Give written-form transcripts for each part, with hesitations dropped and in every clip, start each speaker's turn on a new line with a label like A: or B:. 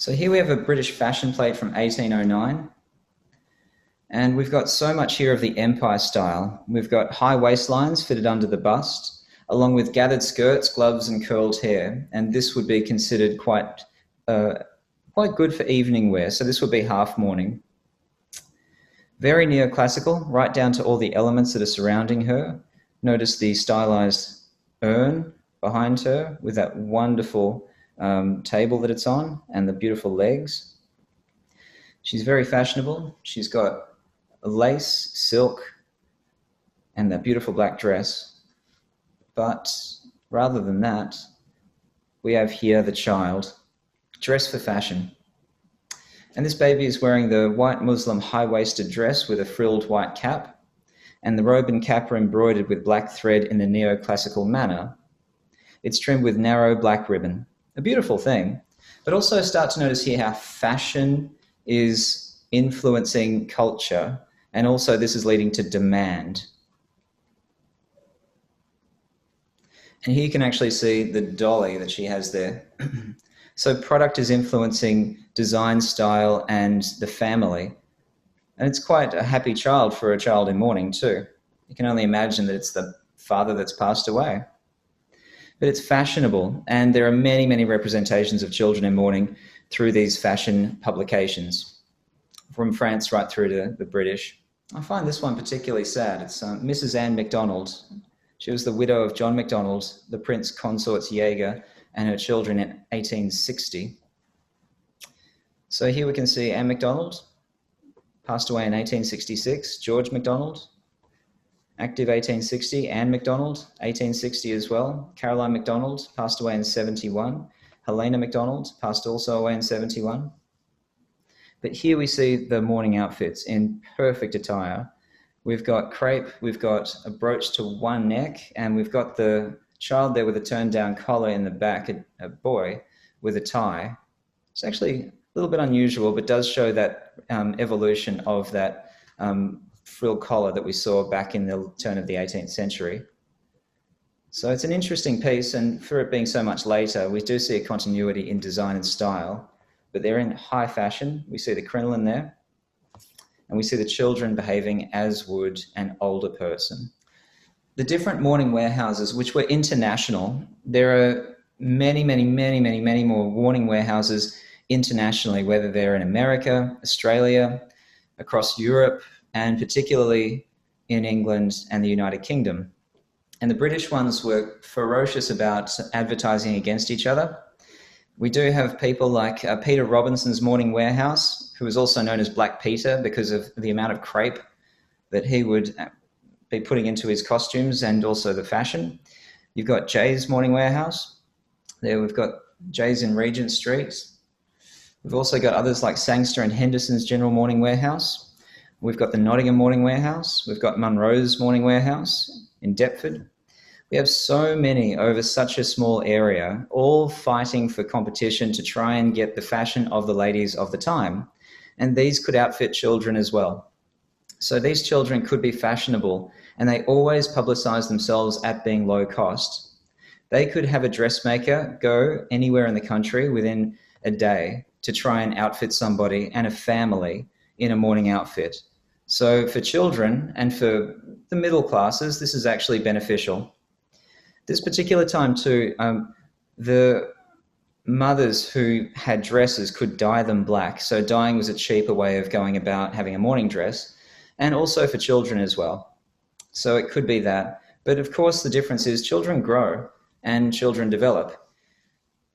A: So here we have a British fashion plate from 1809. And we've got so much here of the Empire style. We've got high waistlines fitted under the bust, along with gathered skirts, gloves, and curled hair. And this would be considered quite good for evening wear. So this would be half mourning. Very neoclassical, right down to all the elements that are surrounding her. Notice the stylized urn behind her with that wonderful table that it's on and the beautiful legs. She's very fashionable. She's got lace, silk, and that beautiful black dress. But rather than that, we have here the child, dressed for fashion. And this baby is wearing the white Muslim high-waisted dress with a frilled white cap, and the robe and cap are embroidered with black thread in the neoclassical manner. It's trimmed with narrow black ribbon. A beautiful thing. But also start to notice here how fashion is influencing culture, and also this is leading to demand. And here you can actually see the dolly that she has there. So product is influencing design, style, and the family. And it's quite a happy child for a child in mourning too. You can only imagine that it's the father that's passed away. But it's fashionable, and there are many, many representations of children in mourning through these fashion publications, from France right through to the British. I find this one particularly sad. It's Mrs. Anne MacDonald. She was the widow of John MacDonald, the Prince Consort's Jaeger, and her children in 1860. So here we can see Anne MacDonald, passed away in 1866. George MacDonald, active 1860. Anne MacDonald, 1860 as well. Caroline MacDonald, passed away in 71. Helena MacDonald, passed also away in 71. But here we see the mourning outfits in perfect attire. We've got crepe, we've got a brooch to one neck, and we've got the child there with a turned down collar in the back, a boy with a tie. It's actually a little bit unusual, but does show that evolution of that frill collar that we saw back in the turn of the 18th century. So it's an interesting piece, and for it being so much later, we do see a continuity in design and style, but they're in high fashion. We see the crinoline there, and we see the children behaving as would an older person. The different mourning warehouses, which were international, there are many, many, many, many, many more mourning warehouses internationally, whether they're in America, Australia, across Europe, and particularly in England and the United Kingdom. And the British ones were ferocious about advertising against each other. We do have people like Peter Robinson's Mourning Warehouse, who was also known as Black Peter because of the amount of crepe that he would be putting into his costumes and also the fashion. You've got Jay's Mourning Warehouse. There we've got Jay's in Regent Street. We've also got others like Sangster and Henderson's General Mourning Warehouse. We've got the Nottingham Mourning Warehouse. We've got Munro's Mourning Warehouse in Deptford. We have so many over such a small area, all fighting for competition to try and get the fashion of the ladies of the time. And these could outfit children as well. So these children could be fashionable, and they always publicize themselves at being low cost. They could have a dressmaker go anywhere in the country within a day to try and outfit somebody and a family in a mourning outfit. So for children and for the middle classes, this is actually beneficial. This particular time too, the mothers who had dresses could dye them black. So dyeing was a cheaper way of going about having a mourning dress, and also for children as well. So it could be that. But of course, the difference is children grow and children develop.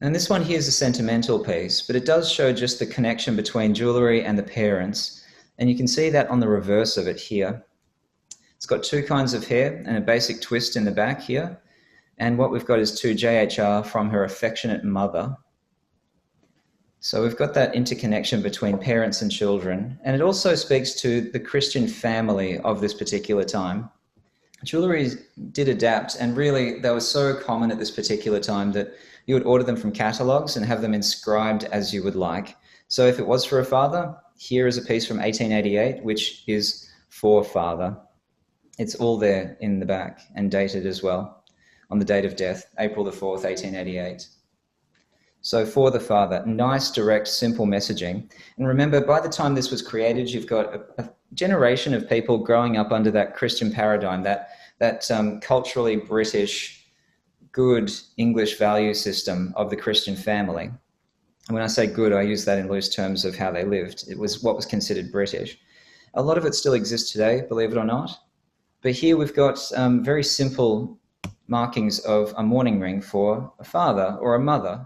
A: And this one here is a sentimental piece, but it does show just the connection between jewellery and the parents. And you can see that on the reverse of it here. It's got two kinds of hair and a basic twist in the back here. And what we've got is two JHR from her affectionate mother. So we've got that interconnection between parents and children. And it also speaks to the Christian family of this particular time. Jewellery did adapt, and really they were so common at this particular time that you would order them from catalogues and have them inscribed as you would like. So if it was for a father, here is a piece from 1888, which is for father. It's all there in the back and dated as well on the date of death, April the 4th, 1888. So for the father, nice, direct, simple messaging. And remember, by the time this was created, you've got a generation of people growing up under that Christian paradigm, that culturally British, good English value system of the Christian family. And when I say good, I use that in loose terms of how they lived. It was what was considered British. A lot of it still exists today, believe it or not. But here we've got very simple markings of a mourning ring for a father or a mother